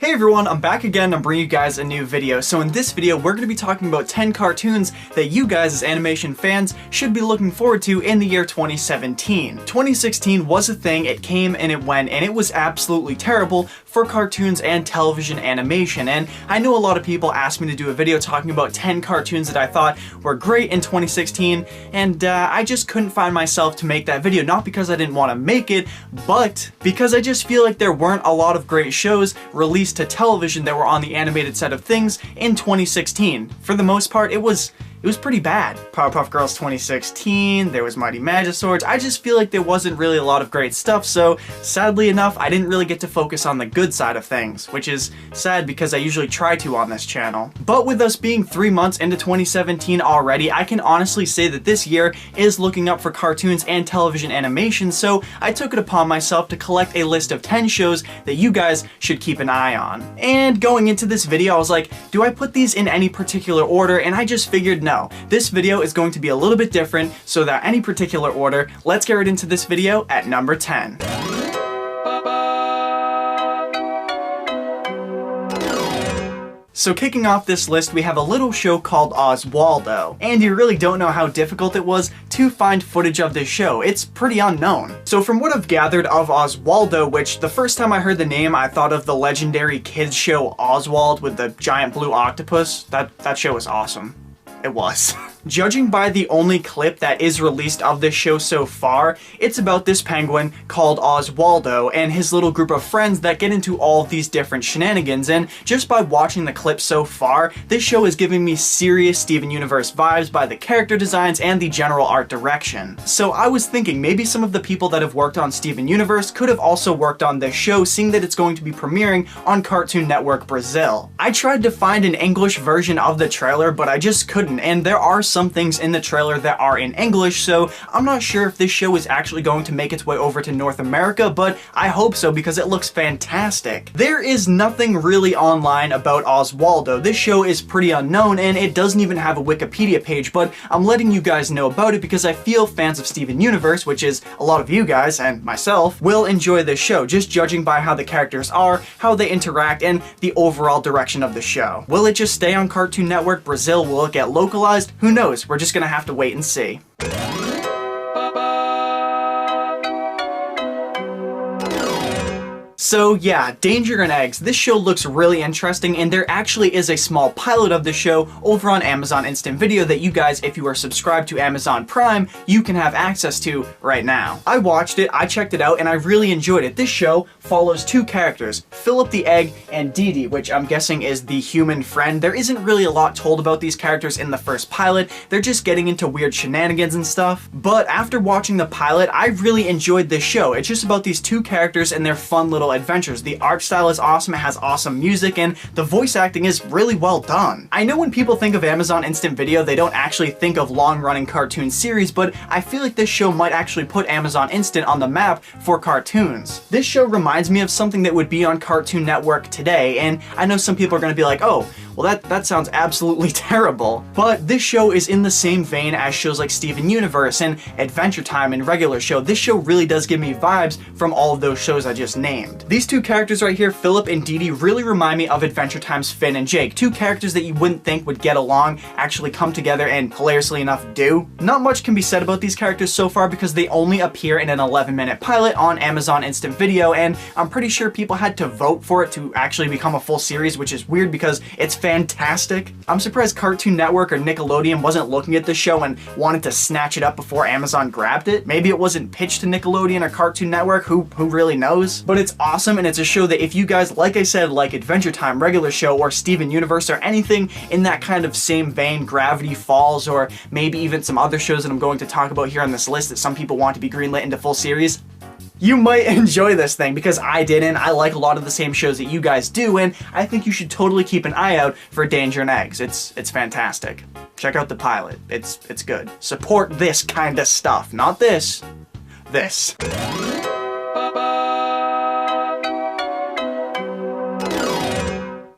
Hey everyone, I'm back again. I'm bringing you guys a new video. So in this video, we're going to be talking about 10 cartoons that you guys as animation fans should be looking forward to in the year 2017. 2016 was a thing, it came and it went, and it was absolutely terrible for cartoons and television animation. And I know a lot of people asked me to do a video talking about 10 cartoons that I thought were great in 2016, and I just couldn't find myself to make that video. Not because I didn't want to make it, but because I just feel like there weren't a lot of great shows released to television that were on the animated side of things in 2016. For the most part, it was pretty bad. Powerpuff Girls 2016, there was Mighty Magiswords. I just feel like there wasn't really a lot of great stuff, so sadly enough, I didn't really get to focus on the good side of things, which is sad because I usually try to on this channel. But with us being 3 months into 2017 already, I can honestly say that this year is looking up for cartoons and television animation, so I took it upon myself to collect a list of 10 shows that you guys should keep an eye on. And going into this video, I was like, do I put these in any particular order? And I just figured no. This video is going to be a little bit different, so without any particular order, let's get right into this video at number 10. So kicking off this list, we have a little show called Oswaldo, and you really don't know how difficult it was to find footage of this show. It's pretty unknown. So from what I've gathered of Oswaldo, which the first time I heard the name, I thought of the legendary kids show Oswald with the giant blue octopus. That show was awesome. It was. Judging by the only clip that is released of this show so far, it's about this penguin called Oswaldo and his little group of friends that get into all of these different shenanigans, and just by watching the clip so far, this show is giving me serious Steven Universe vibes by the character designs and the general art direction. So I was thinking maybe some of the people that have worked on Steven Universe could have also worked on this show, seeing that it's going to be premiering on Cartoon Network Brazil. I tried to find an English version of the trailer, but I just couldn't, and there are some things in the trailer that are in English, so I'm not sure if this show is actually going to make its way over to North America, but I hope so because it looks fantastic. There is nothing really online about Oswaldo. This show is pretty unknown and it doesn't even have a Wikipedia page, but I'm letting you guys know about it because I feel fans of Steven Universe, which is a lot of you guys and myself, will enjoy this show, just judging by how the characters are, how they interact, and the overall direction of the show. Will it just stay on Cartoon Network Brazil? Will it get localized? Who knows? We're just gonna have to wait and see. So yeah, Danger and Eggs. This show looks really interesting, and there actually is a small pilot of the show over on Amazon Instant Video that you guys, if you are subscribed to Amazon Prime, you can have access to right now. I watched it, I checked it out, and I really enjoyed it. This show follows two characters, Philip the Egg and Dee Dee, which I'm guessing is the human friend. There isn't really a lot told about these characters in the first pilot. They're just getting into weird shenanigans and stuff. But after watching the pilot, I really enjoyed this show. It's just about these two characters and their fun little adventures. The art style is awesome, it has awesome music, and the voice acting is really well done. I know when people think of Amazon Instant Video, they don't actually think of long-running cartoon series, but I feel like this show might actually put Amazon Instant on the map for cartoons. This show reminds me of something that would be on Cartoon Network today, and I know some people are going to be like, oh, well that sounds absolutely terrible. But this show is in the same vein as shows like Steven Universe and Adventure Time and Regular Show. This show really does give me vibes from all of those shows I just named. These two characters right here, Philip and Dee Dee, really remind me of Adventure Time's Finn and Jake. Two characters that you wouldn't think would get along, actually come together, and hilariously enough do. Not much can be said about these characters so far because they only appear in an 11-minute pilot on Amazon Instant Video, and I'm pretty sure people had to vote for it to actually become a full series, which is weird because it's fantastic. I'm surprised Cartoon Network or Nickelodeon wasn't looking at the show and wanted to snatch it up before Amazon grabbed it. Maybe it wasn't pitched to Nickelodeon or Cartoon Network, who really knows? But it's awesome, and it's a show that if you guys, like I said, like Adventure Time, Regular Show, or Steven Universe, or anything in that kind of same vein, Gravity Falls, or maybe even some other shows that I'm going to talk about here on this list that some people want to be greenlit into full series, you might enjoy this thing, because I didn't. I like a lot of the same shows that you guys do, and I think you should totally keep an eye out for Danger and Eggs. It's fantastic. Check out the pilot. It's good. Support this kind of stuff. Not this. This.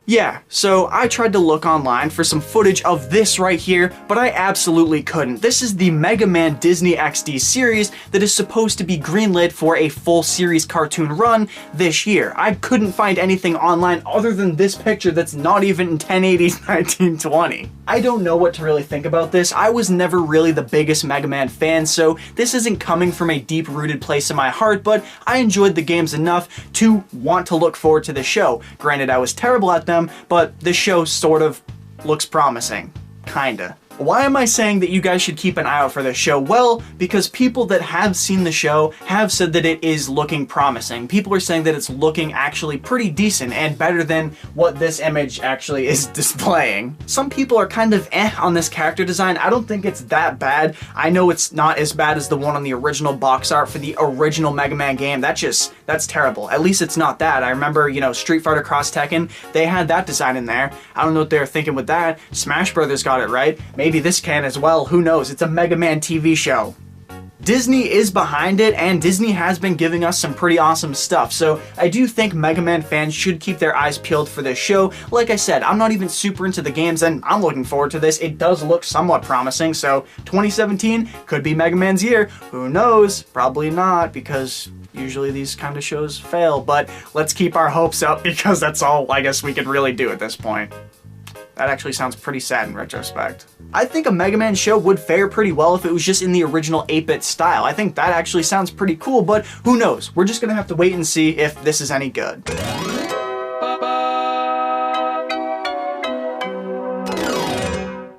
Yeah, so I tried to look online for some footage of this right here, but I absolutely couldn't. This is the Mega Man Disney XD series that is supposed to be greenlit for a full series cartoon run this year. I couldn't find anything online other than this picture that's not even in 1080's 1920. I don't know what to really think about this. I was never really the biggest Mega Man fan, so this isn't coming from a deep-rooted place in my heart, but I enjoyed the games enough to want to look forward to the show. Granted, I was terrible at them, but this show sort of looks promising. Kinda. Why am I saying that you guys should keep an eye out for this show? Well, because people that have seen the show have said that it is looking promising. People are saying that it's looking actually pretty decent and better than what this image actually is displaying. Some people are kind of on this character design. I don't think it's that bad. I know it's not as bad as the one on the original box art for the original Mega Man game. That's terrible. At least it's not that. I remember, you know, Street Fighter Cross Tekken, they had that design in there. I don't know what they were thinking with that. Smash Brothers got it right. Maybe this can as well, who knows? It's a Mega Man TV show. Disney is behind it, and Disney has been giving us some pretty awesome stuff, so I do think Mega Man fans should keep their eyes peeled for this show. Like I said, I'm not even super into the games, and I'm looking forward to this. It does look somewhat promising, so 2017 could be Mega Man's year. Who knows? Probably not, because usually these kind of shows fail, but let's keep our hopes up because that's all I guess we can really do at this point. That actually sounds pretty sad in retrospect. I think a Mega Man show would fare pretty well if it was just in the original 8-bit style. I think that actually sounds pretty cool, but who knows? We're just gonna have to wait and see if this is any good.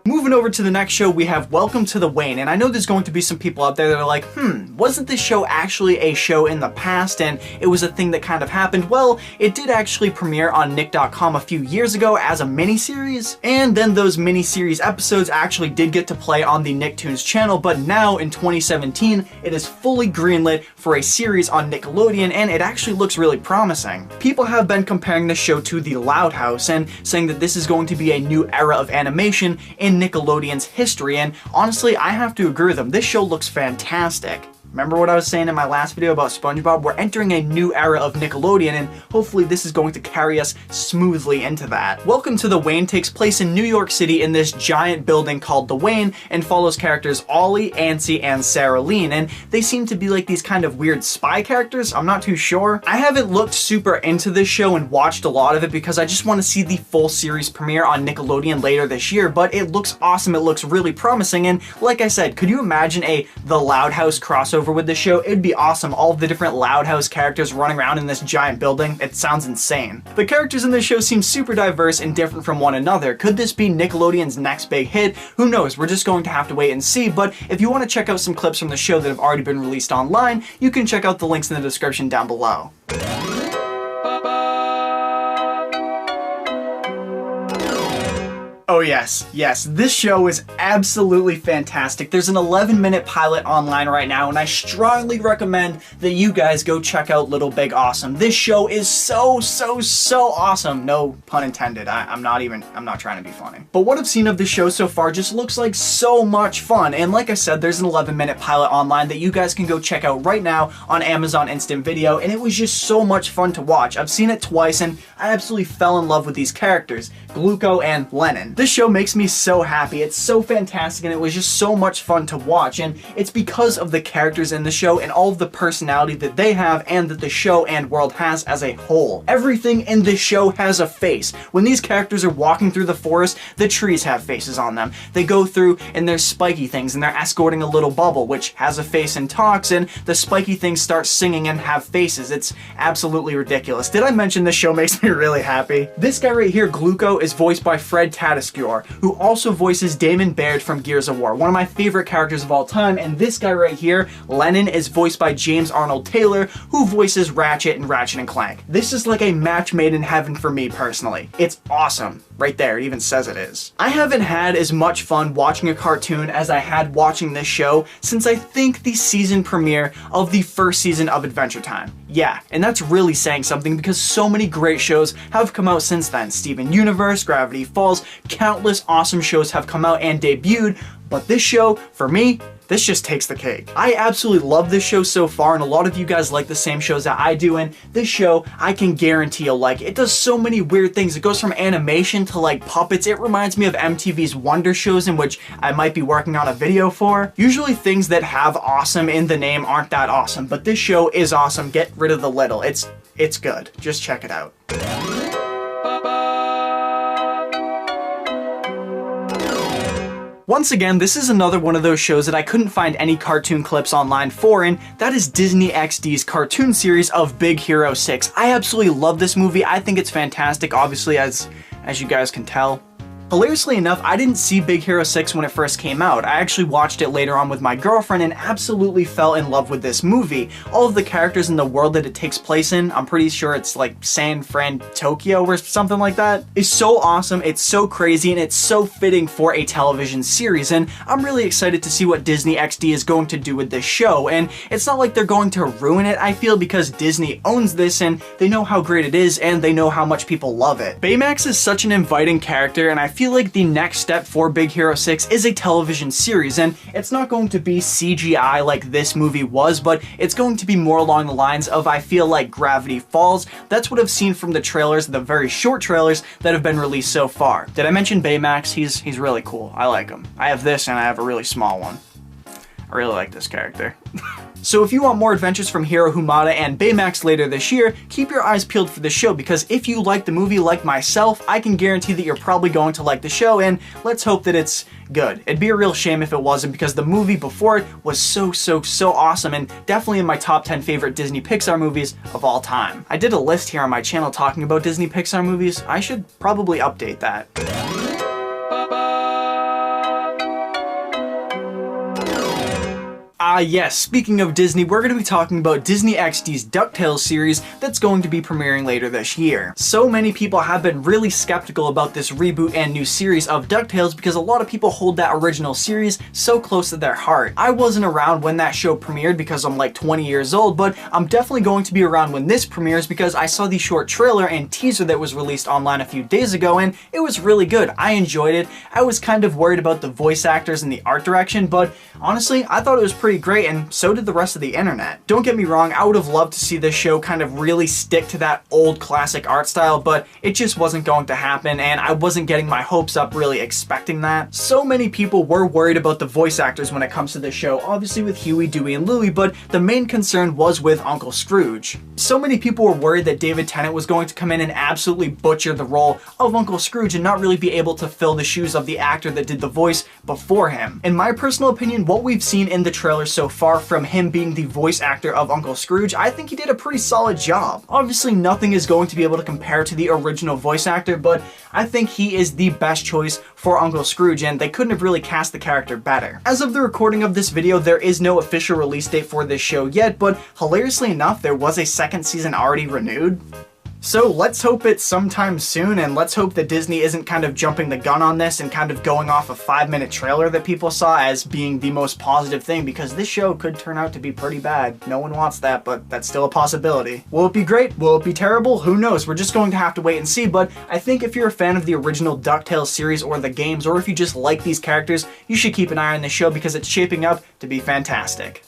Moving over to the next show, we have Welcome to the Wayne, and I know there's going to be some people out there that are like, wasn't this show actually a show in the past and it was a thing that kind of happened? Well, it did actually premiere on Nick.com a few years ago as a miniseries, and then those miniseries episodes actually did get to play on the Nicktoons channel, but now in 2017, it is fully greenlit for a series on Nickelodeon, and it actually looks really promising. People have been comparing this show to The Loud House and saying that this is going to be a new era of animation in Nickelodeon's history, and honestly, I have to agree with them. This show looks fantastic. Remember what I was saying in my last video about SpongeBob? We're entering a new era of Nickelodeon, and hopefully this is going to carry us smoothly into that. Welcome to the Wayne takes place in New York City in this giant building called the Wayne, and follows characters Ollie, Ancy, and Sarah Lean, and they seem to be like these kind of weird spy characters. I'm not too sure. I haven't looked super into this show and watched a lot of it because I just want to see the full series premiere on Nickelodeon later this year, but it looks awesome. It looks really promising, and like I said, could you imagine a The Loud House crossover with this show? It'd be awesome. All of the different Loud House characters running around in this giant building. It sounds insane. The characters in this show seem super diverse and different from one another. Could this be Nickelodeon's next big hit? Who knows? We're just going to have to wait and see, but if you want to check out some clips from the show that have already been released online, you can check out the links in the description down below. Oh yes, this show is absolutely fantastic. There's an 11-minute pilot online right now, and I strongly recommend that you guys go check out Little Big Awesome. This show is so awesome. No pun intended. I'm not trying to be funny. But what I've seen of this show so far just looks like so much fun, and like I said, there's an 11-minute pilot online that you guys can go check out right now on Amazon Instant Video, and it was just so much fun to watch. I've seen it twice, and I absolutely fell in love with these characters, Gluco and Lennon. This show makes me so happy. It's so fantastic, and it was just so much fun to watch, and it's because of the characters in the show and all of the personality that they have and that the show and world has as a whole. Everything in this show has a face. When these characters are walking through the forest, the trees have faces on them. They go through and there's spiky things, and they're escorting a little bubble which has a face and talks, and the spiky things start singing and have faces. It's absolutely ridiculous. Did I mention this show makes me really happy? This guy right here, Gluco, is voiced by Fred Tatasciore, who also voices Damon Baird from Gears of War, one of my favorite characters of all time, and this guy right here, Lennon, is voiced by James Arnold Taylor, who voices Ratchet and Ratchet & Clank. This is like a match made in heaven for me personally. It's awesome. Right there, it even says it is. I haven't had as much fun watching a cartoon as I had watching this show since I think the season premiere of the first season of Adventure Time. Yeah, and that's really saying something because so many great shows have come out since then. Steven Universe, Gravity Falls, countless awesome shows have come out and debuted, But this show, for me, this just takes the cake. I absolutely love this show so far, and a lot of you guys like the same shows that I do, and this show, I can guarantee you'll like. It does so many weird things. It goes from animation to like puppets. It reminds me of MTV's Wonder shows, in which I might be working on a video for. Usually things that have awesome in the name aren't that awesome, but this show is awesome. Get rid of the little. It's good. Just check it out. Once again, this is another one of those shows that I couldn't find any cartoon clips online for, and that is Disney XD's cartoon series of Big Hero 6. I absolutely love this movie. I think it's fantastic, obviously, as you guys can tell. Hilariously enough, I didn't see Big Hero 6 when it first came out. I actually watched it later on with my girlfriend and absolutely fell in love with this movie. All of the characters in the world that it takes place in, I'm pretty sure it's like San Fran, Tokyo or something like that, is so awesome, it's so crazy, and it's so fitting for a television series, and I'm really excited to see what Disney XD is going to do with this show. And it's not like they're going to ruin it, I feel, because Disney owns this and they know how great it is and they know how much people love it. Baymax is such an inviting character, and I feel like the next step for Big Hero 6 is a television series, and it's not going to be CGI like this movie was, but it's going to be more along the lines of, I feel like, Gravity Falls. That's what I've seen from the trailers, the very short trailers that have been released so far. Did I mention Baymax? He's really cool. I like him. I have this and I have a really small one. I really like this character. So if you want more adventures from Hiro Hamada and Baymax later this year, keep your eyes peeled for the show, because if you like the movie like myself, I can guarantee that you're probably going to like the show, and let's hope that it's good. It'd be a real shame if it wasn't, because the movie before it was so awesome, and definitely in my top 10 favorite Disney Pixar movies of all time. I did a list here on my channel talking about Disney Pixar movies. I should probably update that. Yes, speaking of Disney, we're going to be talking about Disney XD's DuckTales series that's going to be premiering later this year. So many people have been really skeptical about this reboot and new series of DuckTales because a lot of people hold that original series so close to their heart. I wasn't around when that show premiered because I'm like 20 years old, but I'm definitely going to be around when this premieres because I saw the short trailer and teaser that was released online a few days ago, and it was really good. I enjoyed it. I was kind of worried about the voice actors and the art direction, but honestly, I thought it was pretty great, and so did the rest of the internet. Don't get me wrong, I would have loved to see this show kind of really stick to that old classic art style, but it just wasn't going to happen, and I wasn't getting my hopes up really expecting that. So many people were worried about the voice actors when it comes to this show, obviously with Huey, Dewey, and Louie, but the main concern was with Uncle Scrooge. So many people were worried that David Tennant was going to come in and absolutely butcher the role of Uncle Scrooge and not really be able to fill the shoes of the actor that did the voice before him. In my personal opinion, what we've seen in the trailer so far from him being the voice actor of Uncle Scrooge, I think he did a pretty solid job. Obviously, nothing is going to be able to compare to the original voice actor, but I think he is the best choice for Uncle Scrooge, and they couldn't have really cast the character better. As of the recording of this video, there is no official release date for this show yet, but hilariously enough, there was a second season already renewed. So let's hope it's sometime soon, and let's hope that Disney isn't kind of jumping the gun on this and kind of going off a 5-minute trailer that people saw as being the most positive thing, because this show could turn out to be pretty bad. No one wants that, but that's still a possibility. Will it be great? Will it be terrible? Who knows? We're just going to have to wait and see, but I think if you're a fan of the original DuckTales series or the games, or if you just like these characters, you should keep an eye on this show because it's shaping up to be fantastic.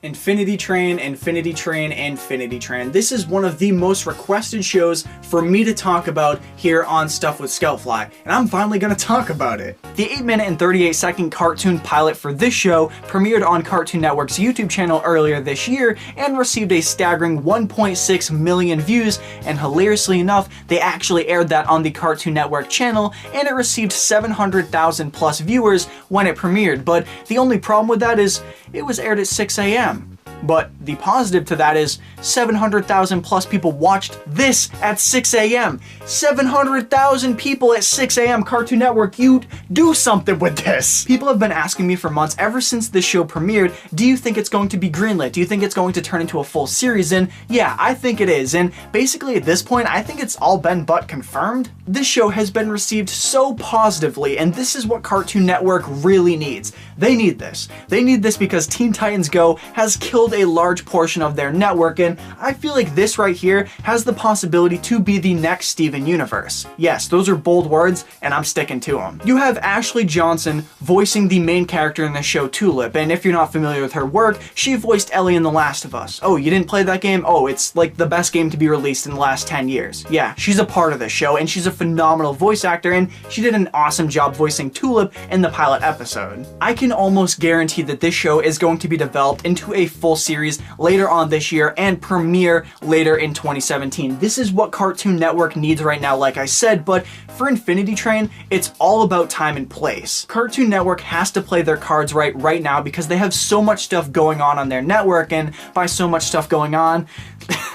Infinity Train, Infinity Train, Infinity Train. This is one of the most requested shows for me to talk about here on Stuff with Scoutfly, and I'm finally gonna talk about it. The 8-minute and 38-second cartoon pilot for this show premiered on Cartoon Network's YouTube channel earlier this year and received a staggering 1.6 million views, and hilariously enough, they actually aired that on the Cartoon Network channel, and it received 700,000 plus viewers when it premiered, but the only problem with that is it was aired at 6 a.m. But the positive to that is 700,000 plus people watched this at 6 a.m. 700,000 people at 6 a.m. Cartoon Network, you do something with this. People have been asking me for months, ever since this show premiered, do you think it's going to be greenlit? Do you think it's going to turn into a full series? And yeah, I think it is. And basically at this point, I think it's all been but confirmed. This show has been received so positively, and this is what Cartoon Network really needs. They need this. They need this because Teen Titans Go has killed filled a large portion of their network, and I feel like this right here has the possibility to be the next Steven Universe. Yes, those are bold words, and I'm sticking to them. You have Ashley Johnson voicing the main character in the show Tulip, and if you're not familiar with her work, she voiced Ellie in The Last of Us. Oh, you didn't play that game? Oh, it's like the best game to be released in the last 10 years. Yeah, she's a part of this show, and she's a phenomenal voice actor, and she did an awesome job voicing Tulip in the pilot episode. I can almost guarantee that this show is going to be developed into a full series later on this year and premiere later in 2017. This is what Cartoon Network needs right now, like I said, but for Infinity Train, it's all about time and place. Cartoon Network has to play their cards right now because they have so much stuff going on their network, and by so much stuff going on,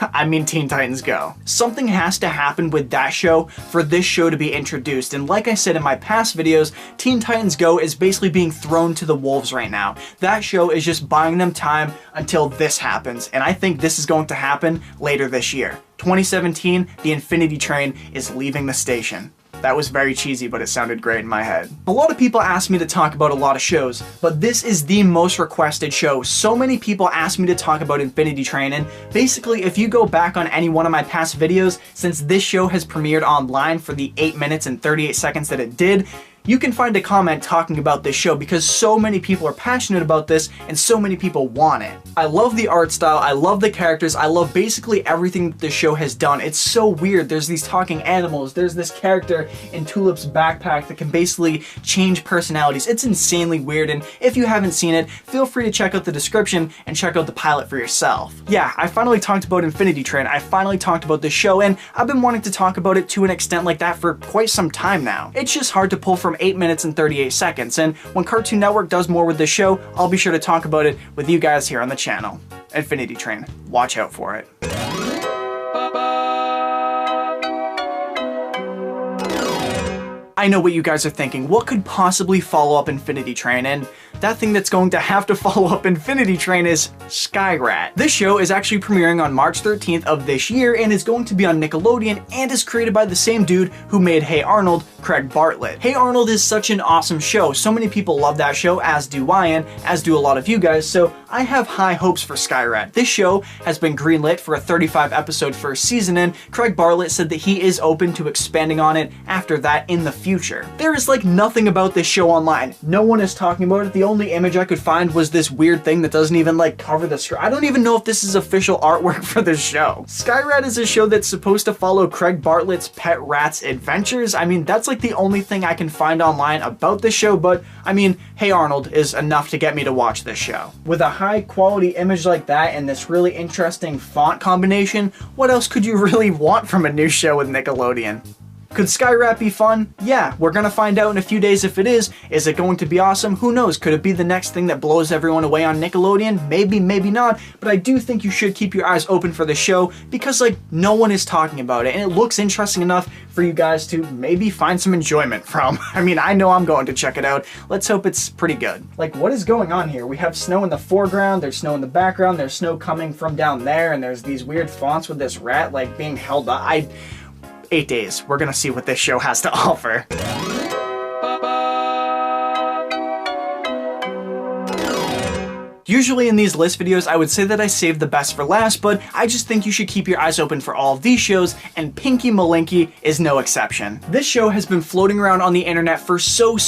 I mean Teen Titans Go. Something has to happen with that show for this show to be introduced, and like I said in my past videos, Teen Titans Go is basically being thrown to the wolves right now. That show is just buying them time until this happens, and I think this is going to happen later this year. 2017, the Infinity Train is leaving the station. That was very cheesy, but it sounded great in my head. A lot of people ask me to talk about a lot of shows, but this is the most requested show. So many people ask me to talk about Infinity Train, and basically if you go back on any one of my past videos, since this show has premiered online for the 8 minutes and 38 seconds that it did, you can find a comment talking about this show because so many people are passionate about this and so many people want it. I love the art style, I love the characters, I love basically everything that the show has done. It's so weird. There's these talking animals, there's this character in Tulip's backpack that can basically change personalities. It's insanely weird, and if you haven't seen it, feel free to check out the description and check out the pilot for yourself. Yeah, I finally talked about Infinity Train, I finally talked about this show, and I've been wanting to talk about it to an extent like that for quite some time now. It's just hard to pull from 8 minutes and 38 seconds, and when Cartoon Network does more with this show, I'll be sure to talk about it with you guys here on the channel. Infinity Train, watch out for it. I know what you guys are thinking, what could possibly follow up Infinity Train? And that thing that's going to have to follow up Infinity Train is Skyrat. This show is actually premiering on March 13th of this year and is going to be on Nickelodeon and is created by the same dude who made Hey Arnold, Craig Bartlett. Hey Arnold is such an awesome show. So many people love that show, as do I, and as do a lot of you guys, so I have high hopes for Skyrat. This show has been greenlit for a 35 episode first season, and Craig Bartlett said that he is open to expanding on it after that in the future. There is like nothing about this show online. No one is talking about it. The only image I could find was this weird thing that doesn't even like cover the screen. I don't even know if this is official artwork for this show. Skyrat is a show that's supposed to follow Craig Bartlett's pet rat's adventures. I mean, that's like the only thing I can find online about this show, but I mean, Hey Arnold is enough to get me to watch this show. With a high quality image like that and this really interesting font combination, what else could you really want from a new show with Nickelodeon? Could Skyrat be fun? Yeah, we're gonna find out in a few days if it is. Is it going to be awesome? Who knows? Could it be the next thing that blows everyone away on Nickelodeon? Maybe, maybe not, but I do think you should keep your eyes open for the show because like no one is talking about it and it looks interesting enough for you guys to maybe find some enjoyment from. I mean, I know I'm going to check it out. Let's hope it's pretty good. Like, what is going on here? We have snow in the foreground, there's snow in the background, there's snow coming from down there, and there's these weird fonts with this rat like being held up. 8 days. We're gonna see what this show has to offer. Usually in these list videos, I would say that I saved the best for last, but I just think you should keep your eyes open for all of these shows, and Pinky Malinky is no exception. This show has been floating around on the internet for so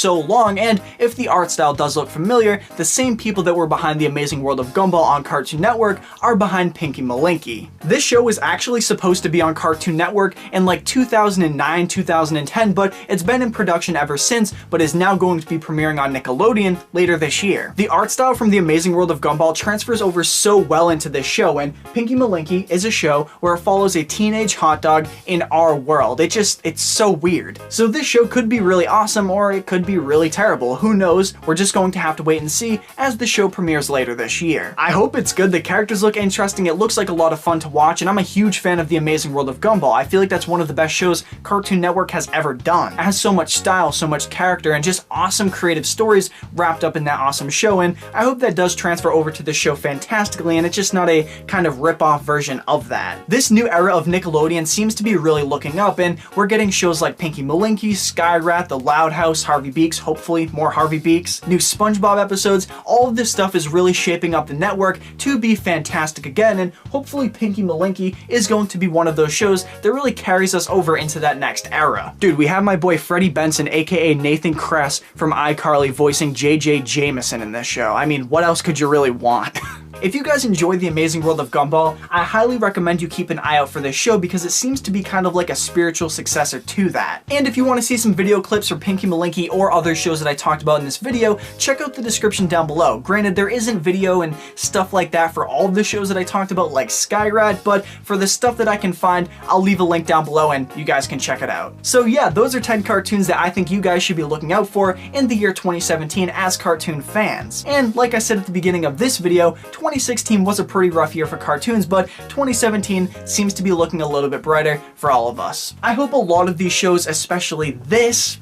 long, and if the art style does look familiar, the same people that were behind The Amazing World of Gumball on Cartoon Network are behind Pinky Malinky. This show was actually supposed to be on Cartoon Network in like 2009, 2010, but it's been in production ever since, but is now going to be premiering on Nickelodeon later this year. The art style from The Amazing World of Gumball transfers over so well into this show, and Pinky Malinky is a show where it follows a teenage hot dog in our world. It's so weird. So this show could be really awesome or it could be really terrible. Who knows? We're just going to have to wait and see as the show premieres later this year. I hope it's good. The characters look interesting. It looks like a lot of fun to watch, and I'm a huge fan of The Amazing World of Gumball. I feel like that's one of the best shows Cartoon Network has ever done. It has so much style, so much character, and just awesome creative stories wrapped up in that awesome show, and I hope that does does transfer over to the show fantastically, and it's just not a kind of rip-off version of that. This new era of Nickelodeon seems to be really looking up, and we're getting shows like Pinky Malinky, Skyrat, The Loud House, Harvey Beaks, hopefully more Harvey Beaks, new SpongeBob episodes. All of this stuff is really shaping up the network to be fantastic again, and hopefully Pinky Malinky is going to be one of those shows that really carries us over into that next era. Dude, we have my boy Freddie Benson, aka Nathan Kress from iCarly, voicing JJ Jameson in this show. I mean, what else could you really want? If you guys enjoy The Amazing World of Gumball, I highly recommend you keep an eye out for this show because it seems to be kind of like a spiritual successor to that. And if you want to see some video clips for Pinky Malinky or other shows that I talked about in this video, check out the description down below. Granted, there isn't video and stuff like that for all of the shows that I talked about like Skyrat, but for the stuff that I can find, I'll leave a link down below and you guys can check it out. So yeah, those are 10 cartoons that I think you guys should be looking out for in the year 2017 as cartoon fans. And like I said at the beginning of this video, 2016 was a pretty rough year for cartoons, but 2017 seems to be looking a little bit brighter for all of us. I hope a lot of these shows, especially this,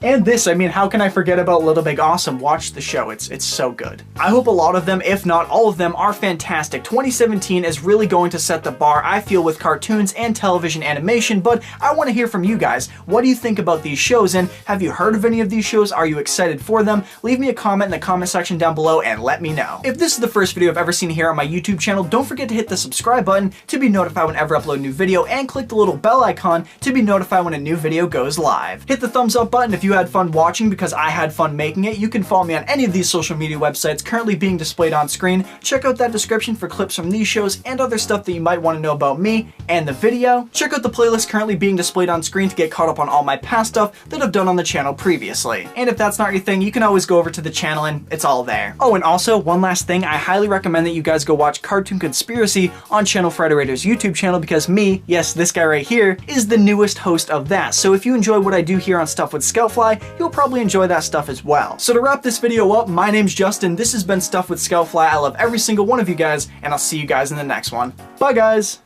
and this, I mean, how can I forget about Little Big Awesome? Watch the show, it's so good. I hope a lot of them, if not all of them, are fantastic. 2017 is really going to set the bar, I feel, with cartoons and television animation, but I want to hear from you guys. What do you think about these shows, and have you heard of any of these shows? Are you excited for them? Leave me a comment in the comment section down below and let me know. If this is the first video I've ever seen here on my YouTube channel, don't forget to hit the subscribe button to be notified whenever I upload a new video, and click the little bell icon to be notified when a new video goes live. Hit the thumbs up button if you had fun watching, because I had fun making it. You can follow me on any of these social media websites currently being displayed on screen. Check out that description for clips from these shows and other stuff that you might want to know about me and the video. Check out the playlist currently being displayed on screen to get caught up on all my past stuff that I've done on the channel previously. And if that's not your thing, you can always go over to the channel and it's all there. Oh, and also, one last thing, I highly recommend that you guys go watch Cartoon Conspiracy on Channel Frederator's YouTube channel, because me, yes, this guy right here, is the newest host of that. So if you enjoy what I do here on Stuff with Scoutfly, you'll probably enjoy that stuff as well. So to wrap this video up, my name's Justin, this has been Stuff with Scoutfly. I love every single one of you guys, and I'll see you guys in the next one. Bye guys!